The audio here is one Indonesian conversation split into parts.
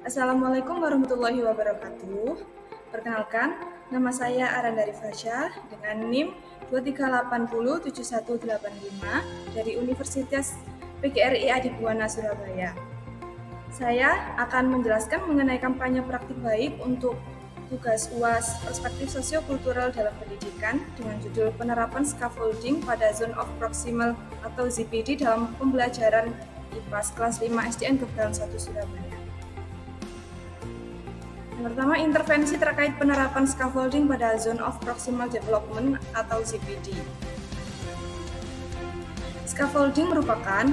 Assalamualaikum warahmatullahi wabarakatuh. Perkenalkan, nama saya Arandari Fasya dengan NIM 238071185 dari Universitas PGRI Adibuwana Surabaya. Saya akan menjelaskan mengenai kampanye praktik baik untuk tugas UAS Perspektif Sosiokultural dalam Pendidikan dengan judul penerapan scaffolding pada Zone of Proximal atau ZPD dalam pembelajaran IPAS kelas 5 SDN Gebran 1 Surabaya. Yang pertama, intervensi terkait penerapan scaffolding pada Zone of Proximal Development atau ZPD. Scaffolding merupakan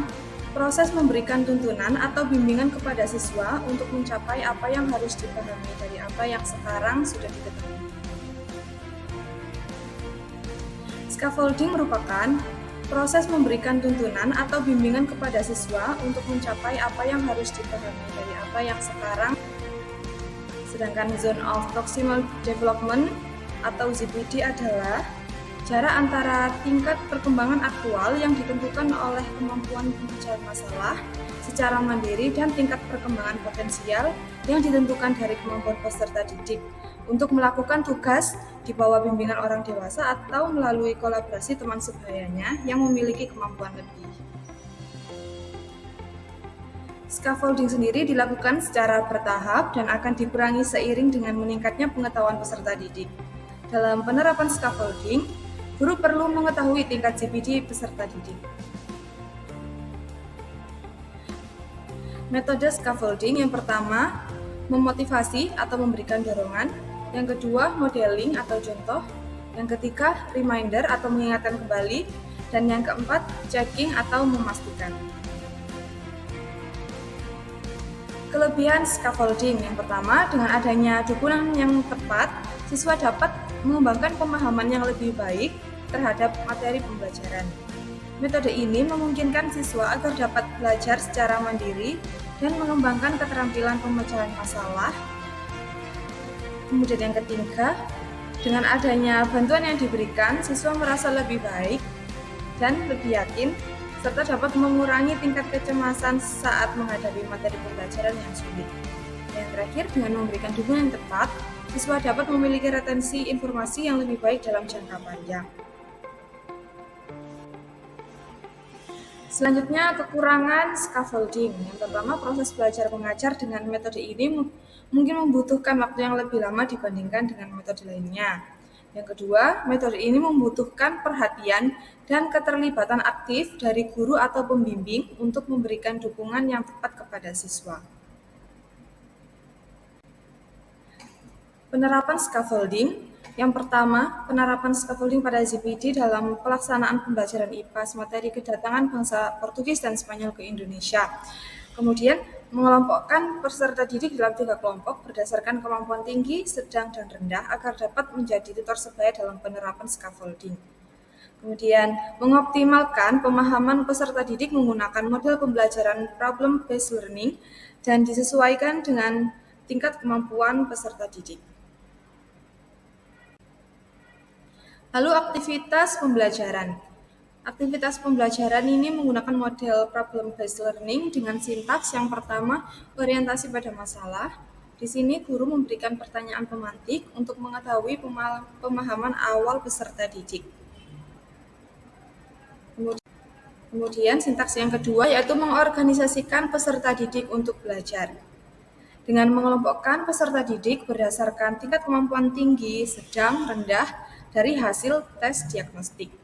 proses memberikan tuntunan atau bimbingan kepada siswa untuk mencapai apa yang harus dipahami dari apa yang sekarang sudah diketahui. Scaffolding merupakan proses memberikan tuntunan atau bimbingan kepada siswa untuk mencapai apa yang harus dipahami dari apa yang sekarang. Sedangkan Zone of Proximal Development atau ZPD adalah jarak antara tingkat perkembangan aktual yang ditentukan oleh kemampuan pemecahan masalah secara mandiri dan tingkat perkembangan potensial yang ditentukan dari kemampuan peserta didik untuk melakukan tugas di bawah bimbingan orang dewasa atau melalui kolaborasi teman sebayanya yang memiliki kemampuan lebih. Scaffolding sendiri dilakukan secara bertahap dan akan diperangi seiring dengan meningkatnya pengetahuan peserta didik. Dalam penerapan scaffolding, guru perlu mengetahui tingkat ZPD peserta didik. Metode scaffolding yang pertama, memotivasi atau memberikan dorongan. Yang kedua, modeling atau contoh. Yang ketiga, reminder atau mengingatkan kembali. Dan yang keempat, checking atau memastikan. Kelebihan scaffolding yang pertama, dengan adanya dukungan yang tepat, siswa dapat mengembangkan pemahaman yang lebih baik terhadap materi pembelajaran. Metode ini memungkinkan siswa agar dapat belajar secara mandiri dan mengembangkan keterampilan pemecahan masalah. Kemudian yang ketiga, dengan adanya bantuan yang diberikan, siswa merasa lebih baik dan lebih yakin serta dapat mengurangi tingkat kecemasan saat menghadapi materi pembelajaran yang sulit. Yang terakhir, dengan memberikan dukungan yang tepat, siswa dapat memiliki retensi informasi yang lebih baik dalam jangka panjang. Selanjutnya, kekurangan scaffolding. Yang pertama, proses belajar mengajar dengan metode ini mungkin membutuhkan waktu yang lebih lama dibandingkan dengan metode lainnya. Yang kedua, metode ini membutuhkan perhatian dan keterlibatan aktif dari guru atau pembimbing untuk memberikan dukungan yang tepat kepada siswa. Penerapan scaffolding. Yang pertama, penerapan scaffolding pada ZPD dalam pelaksanaan pembelajaran IPAS materi kedatangan bangsa Portugis dan Spanyol ke Indonesia. Kemudian, mengelompokkan peserta didik dalam 3 kelompok berdasarkan kemampuan tinggi, sedang, dan rendah agar dapat menjadi tutor sebaya dalam penerapan scaffolding. Kemudian, mengoptimalkan pemahaman peserta didik menggunakan model pembelajaran problem-based learning dan disesuaikan dengan tingkat kemampuan peserta didik. Lalu aktivitas pembelajaran. Aktivitas pembelajaran ini menggunakan model problem-based learning dengan sintaks yang pertama, orientasi pada masalah. Di sini guru memberikan pertanyaan pemantik untuk mengetahui pemahaman awal peserta didik. Kemudian sintaks yang kedua yaitu mengorganisasikan peserta didik untuk belajar. Dengan mengelompokkan peserta didik berdasarkan tingkat kemampuan tinggi, sedang, rendah dari hasil tes diagnostik.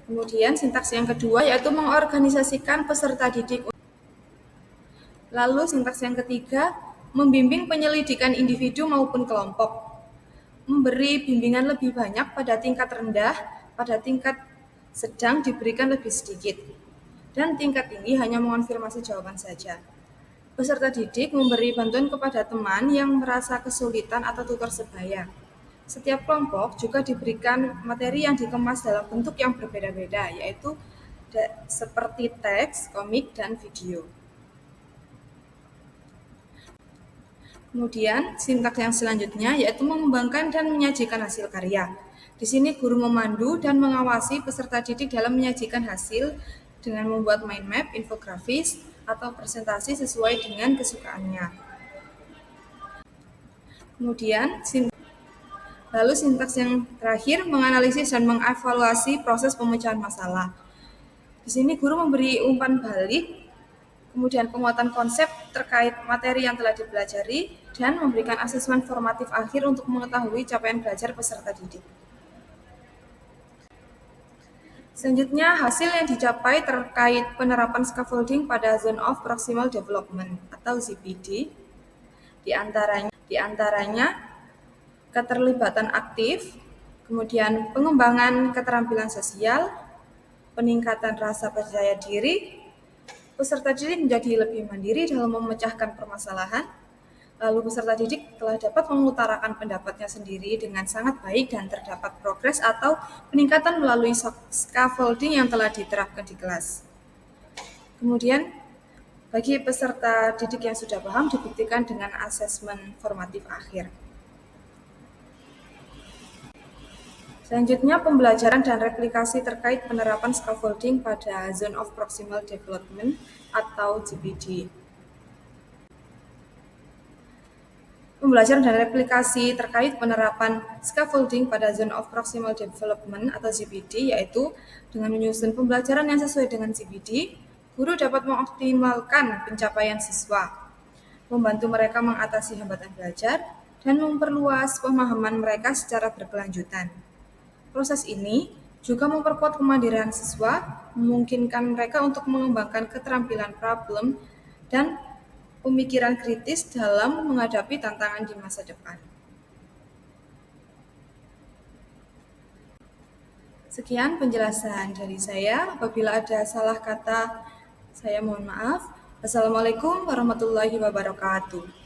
Kemudian sintaks yang kedua yaitu mengorganisasikan peserta didik. Lalu sintaks yang ketiga, membimbing penyelidikan individu maupun kelompok. Memberi bimbingan lebih banyak pada tingkat rendah, pada tingkat sedang diberikan lebih sedikit. Dan tingkat tinggi hanya mengonfirmasi jawaban saja. Peserta didik memberi bantuan kepada teman yang merasa kesulitan atau tutor sebaya. Setiap kelompok juga diberikan materi yang dikemas dalam bentuk yang berbeda-beda, yaitu seperti teks, komik, dan video. Kemudian, sintaks yang selanjutnya yaitu mengembangkan dan menyajikan hasil karya. Di sini guru memandu dan mengawasi peserta didik dalam menyajikan hasil dengan membuat mind map, infografis, atau presentasi sesuai dengan kesukaannya. Kemudian, sintaks yang terakhir menganalisis dan mengevaluasi proses pemecahan masalah. Di sini guru memberi umpan balik, kemudian penguatan konsep terkait materi yang telah dipelajari, dan memberikan asesmen formatif akhir untuk mengetahui capaian belajar peserta didik. Selanjutnya, hasil yang dicapai terkait penerapan scaffolding pada Zone of Proximal Development atau ZPD, di antaranya keterlibatan aktif, kemudian pengembangan keterampilan sosial, peningkatan rasa percaya diri, peserta didik menjadi lebih mandiri dalam memecahkan permasalahan, lalu peserta didik telah dapat mengutarakan pendapatnya sendiri dengan sangat baik dan terdapat progres atau peningkatan melalui scaffolding yang telah diterapkan di kelas. Kemudian, bagi peserta didik yang sudah paham dibuktikan dengan asesmen formatif akhir. Selanjutnya, pembelajaran dan replikasi terkait penerapan scaffolding pada Zone of Proximal Development atau ZPD. Pembelajaran dan replikasi terkait penerapan scaffolding pada Zone of Proximal Development atau ZPD, yaitu dengan menyusun pembelajaran yang sesuai dengan ZPD, guru dapat mengoptimalkan pencapaian siswa, membantu mereka mengatasi hambatan belajar, dan memperluas pemahaman mereka secara berkelanjutan. Proses ini juga memperkuat kemandirian siswa, memungkinkan mereka untuk mengembangkan keterampilan problem dan pemikiran kritis dalam menghadapi tantangan di masa depan. Sekian penjelasan dari saya. Apabila ada salah kata, saya mohon maaf. Wassalamualaikum warahmatullahi wabarakatuh.